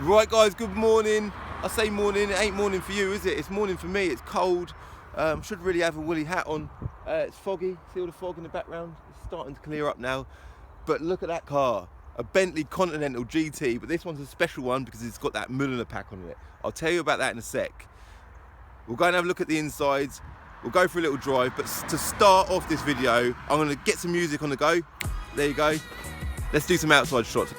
Right guys, good morning. I say morning, it ain't morning for you, is it? It's morning for me, it's cold. Should really have a woolly hat on. It's foggy, see all the fog in the background? It's starting to clear up now. But look at that car, a Bentley Continental GT, but this one's a special one because it's got that Mulliner pack on it. I'll tell you about that in a sec. We'll go and have a look at the insides. We'll go for a little drive, but to start off this video, I'm gonna get some music on the go. There you go. Let's do some outside shots.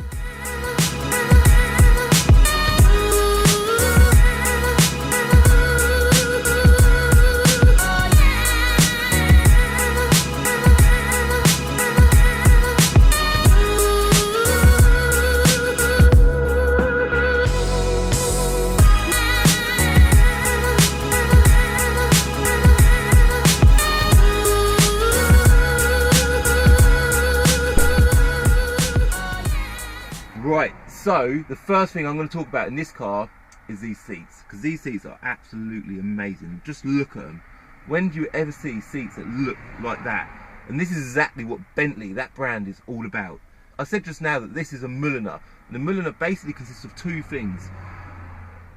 Right, so the first thing I'm going to talk about in this car is these seats, because these seats are absolutely amazing. Just look at them. When do you ever see seats that look like that? And this is exactly what Bentley, that brand, is all about. I said just now that this is a Mulliner, and the Mulliner basically consists of two things.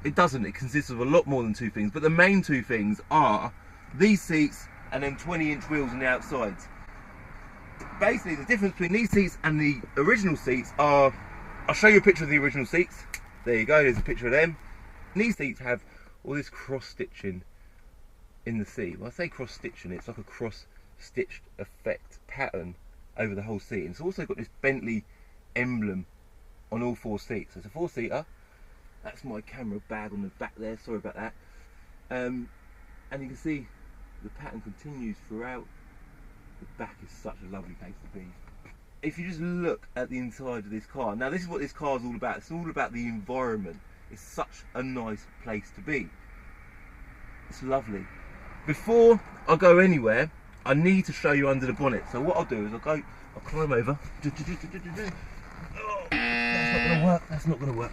It doesn't, it consists of a lot more than two things, but the main two things are these seats and then 20-inch wheels on the outsides. Basically, the difference between these seats and the original seats are, I'll show you a picture of the original seats. There you go, there's a picture of them. And these seats have all this cross-stitching in the seat. When I say cross-stitching, it's like a cross-stitched effect pattern over the whole seat. And it's also got this Bentley emblem on all four seats. So it's a four-seater. That's my camera bag on the back there, sorry about that. And you can see the pattern continues throughout. The back is such a lovely place to be. If you just look at the inside of this car, now this is what this car is all about. It's all about the environment. It's such a nice place to be. It's lovely. Before I go anywhere, I need to show you under the bonnet. So what I'll do is I'll climb over. Oh, that's not gonna work, that's not gonna work.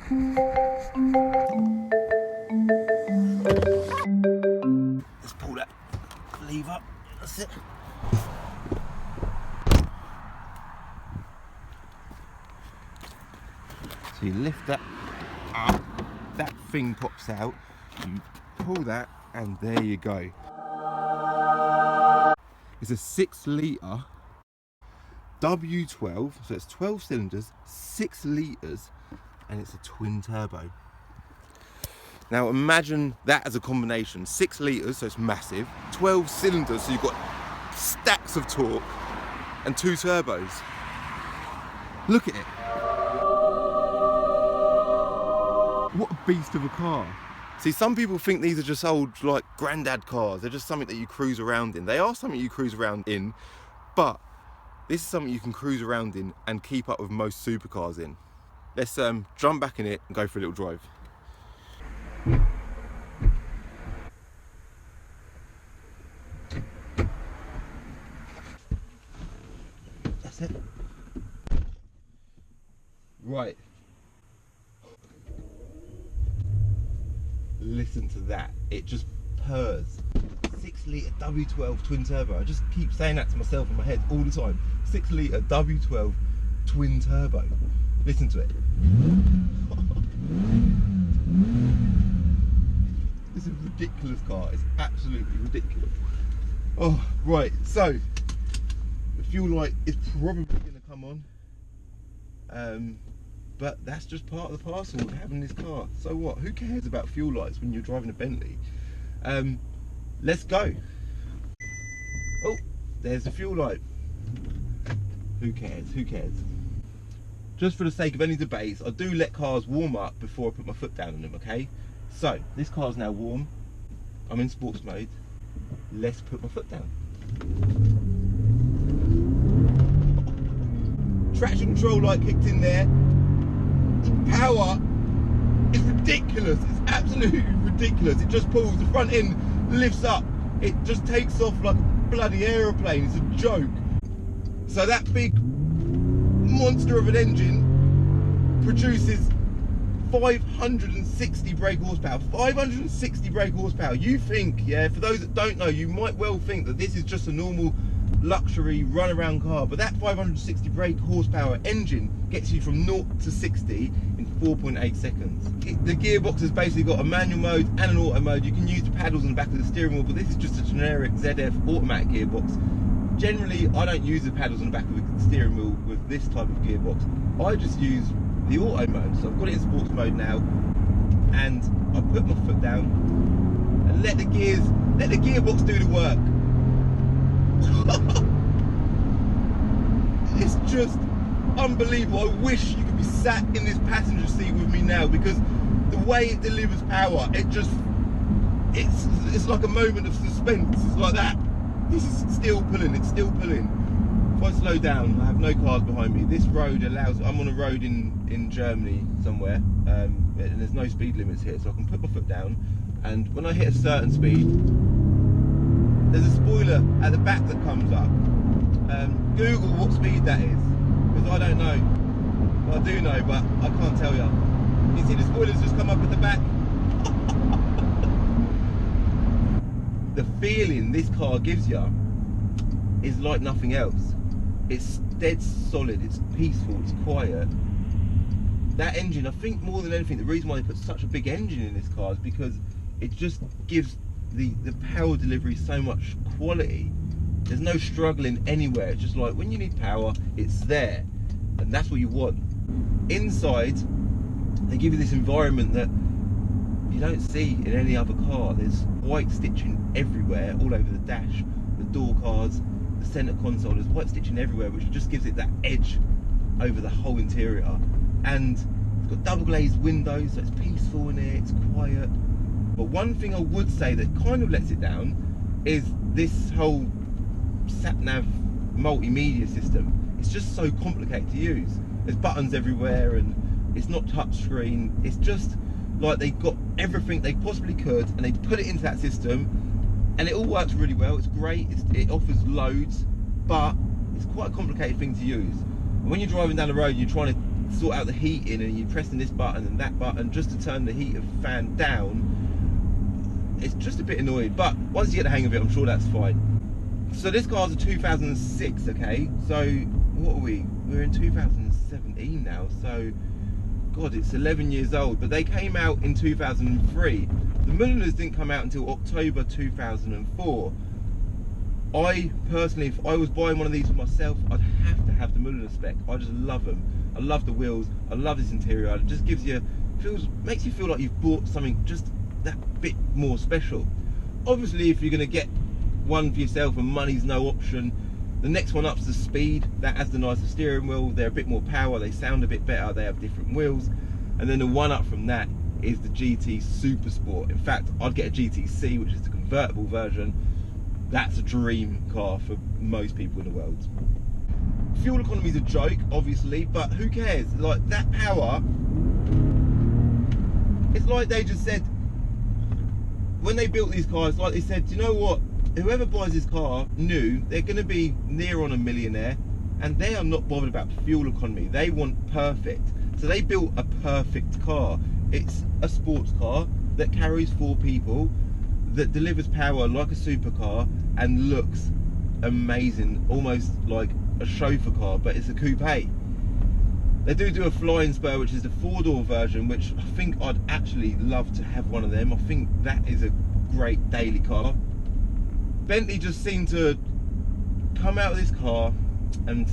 Let's pull that lever, that's it. So you lift that up, that thing pops out, you pull that, and there you go. It's a 6-litre W12, so it's 12 cylinders, 6 litres, and it's a twin turbo. Now imagine that as a combination, 6 litres, so it's massive, 12 cylinders, so you've got stacks of torque, and 2 turbos. Look at it. What a beast of a car. See, some people think these are just old, like, granddad cars. They're just something that you cruise around in. They are something you cruise around in, but this is something you can cruise around in and keep up with most supercars in. Let's jump back in it and go for a little drive. That's it. Right. Listen to that, it just purrs. 6-litre W12 twin turbo. I just keep saying that to myself in my head all the time. 6-litre W12 twin turbo. Listen to it. This is a ridiculous car, it's absolutely ridiculous. Oh, right, so the fuel light is probably going to come on. But that's just part of the parcel of having this car. So what? Who cares about fuel lights when you're driving a Bentley? Let's go. Oh, there's the fuel light. Who cares? Who cares? Just for the sake of any debates, I do let cars warm up before I put my foot down on them, okay? So, this car's now warm. I'm in sports mode. Let's put my foot down. Traction control light kicked in there. Power is ridiculous, it's absolutely ridiculous. It just pulls, the front end lifts up, it just takes off like a bloody aeroplane, it's a joke. So that big monster of an engine produces 560 brake horsepower. 560 brake horsepower. You think, yeah, for those that don't know, you might well think that this is just a normal luxury run-around car, but that 560 brake horsepower engine gets you from 0 to 60 in 4.8 seconds. The gearbox has basically got a manual mode and an auto mode. You can use the paddles on the back of the steering wheel, but this is just a generic ZF automatic gearbox. Generally, I don't use the paddles on the back of the steering wheel with this type of gearbox. I just use the auto mode. So I've got it in sports mode now, and I put my foot down and let the gearbox do the work. It's just unbelievable. I wish you could be sat in this passenger seat with me now, because the way it delivers power, it's like a moment of suspense. It's like that. This is still pulling, it's still pulling. If I slow down, I have no cars behind me. This road allows, I'm on a road in Germany somewhere, and there's no speed limits here, so I can put my foot down, and when I hit a certain speed, there's a spoiler at the back that comes up. Google what speed that is, because I don't know. Well, I do know, but I can't tell you. You see the spoilers just come up at the back? The feeling this car gives you is like nothing else. It's dead solid, it's peaceful, it's quiet. That engine, I think more than anything, the reason why they put such a big engine in this car is because it just gives the power delivery so much quality. There's no struggling anywhere. It's just like when you need power, it's there, and that's what you want. Inside, they give you this environment that you don't see in any other car. There's white stitching everywhere, all over the dash, the door cards, the centre console. There's white stitching everywhere, which just gives it that edge over the whole interior. And it's got double glazed windows, so it's peaceful in here, it's quiet. But one thing I would say that kind of lets it down is this whole sat-nav multimedia system. It's just so complicated to use. There's buttons everywhere, and it's not touchscreen. It's just like they got everything they possibly could, and they put it into that system, and it all works really well. It's great. It offers loads, but it's quite a complicated thing to use. And when you're driving down the road, you're trying to sort out the heating, and you're pressing this button and that button just to turn the heater fan down. It's just a bit annoying, but once you get the hang of it, I'm sure that's fine. So this car's a 2006, okay? So what are we? We're in 2017 now, so God, it's 11 years old, but they came out in 2003. The Mulliners didn't come out until October 2004. I personally, if I was buying one of these for myself, I'd have to have the Mulliner spec. I just love them. I love the wheels, I love this interior. It just gives you, makes you feel like you've bought something just that bit more special. Obviously, if you're gonna get one for yourself and money's no option, the next one up's the speed. That has the nicer steering wheel, they're a bit more power, they sound a bit better, they have different wheels. And then the one up from that is the GT Super Sport. In fact, I'd get a GTC, which is the convertible version. That's a dream car for most people in the world. Fuel economy is a joke, obviously, but who cares? Like, that power, it's like they just said, when they built these cars, like they said, you know what? Whoever buys this car new, they're going to be near on a millionaire, and they are not bothered about fuel economy. They want perfect. So they built a perfect car. It's a sports car that carries 4 people, that delivers power like a supercar, and looks amazing, almost like a chauffeur car, but it's a coupe. They do a flying spur, which is the 4-door version, which I think I'd actually love to have one of them. I think that is a great daily car. Bentley just seemed to come out of this car and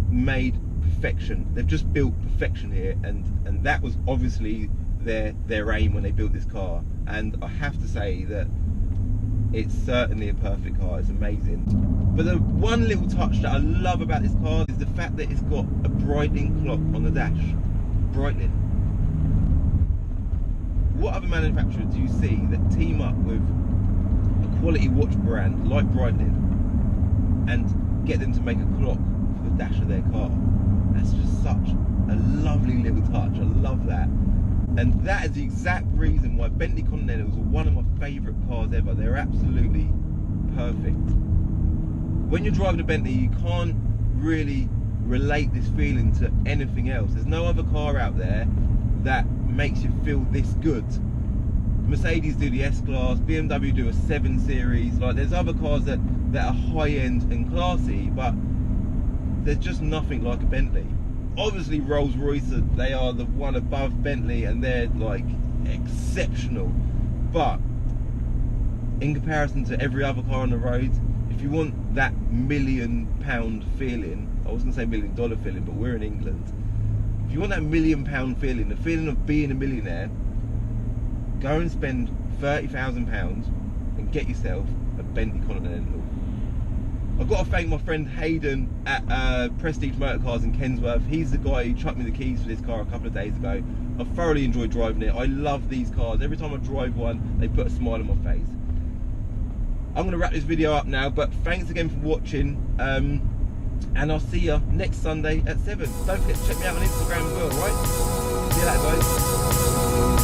made perfection. They've just built perfection here, and that was obviously their aim when they built this car. And I have to say that it's certainly a perfect car. It's amazing. But the one little touch that I love about this car is the fact that it's got a brightening clock on the dash. Brightening. What other manufacturer do you see that team up with a quality watch brand like Brightening and get them to make a clock for the dash of their car? That's just such a lovely little touch. I love that. And that is the exact reason why Bentley Continentals are one of my favourite cars ever. They're absolutely perfect. When you're driving a Bentley, you can't really relate this feeling to anything else. There's no other car out there that makes you feel this good. Mercedes do the S-Class, BMW do a 7 Series. Like, there's other cars that are high-end and classy, but there's just nothing like a Bentley. Obviously Rolls Royce, they are the one above Bentley, and they're like exceptional, but in comparison to every other car on the road, if you want that £1 million feeling, I was going to say $1 million feeling, but we're in England. If you want that £1 million feeling, the feeling of being a millionaire, go and spend £30,000 and get yourself a Bentley Continental. I've got to thank my friend Hayden at Prestige Motorcars in Kensworth. He's the guy who chucked me the keys for this car a couple of days ago. I thoroughly enjoyed driving it. I love these cars. Every time I drive one, they put a smile on my face. I'm going to wrap this video up now, but thanks again for watching, and I'll see you next Sunday at 7. Don't forget to check me out on Instagram as well, right? See you later, guys.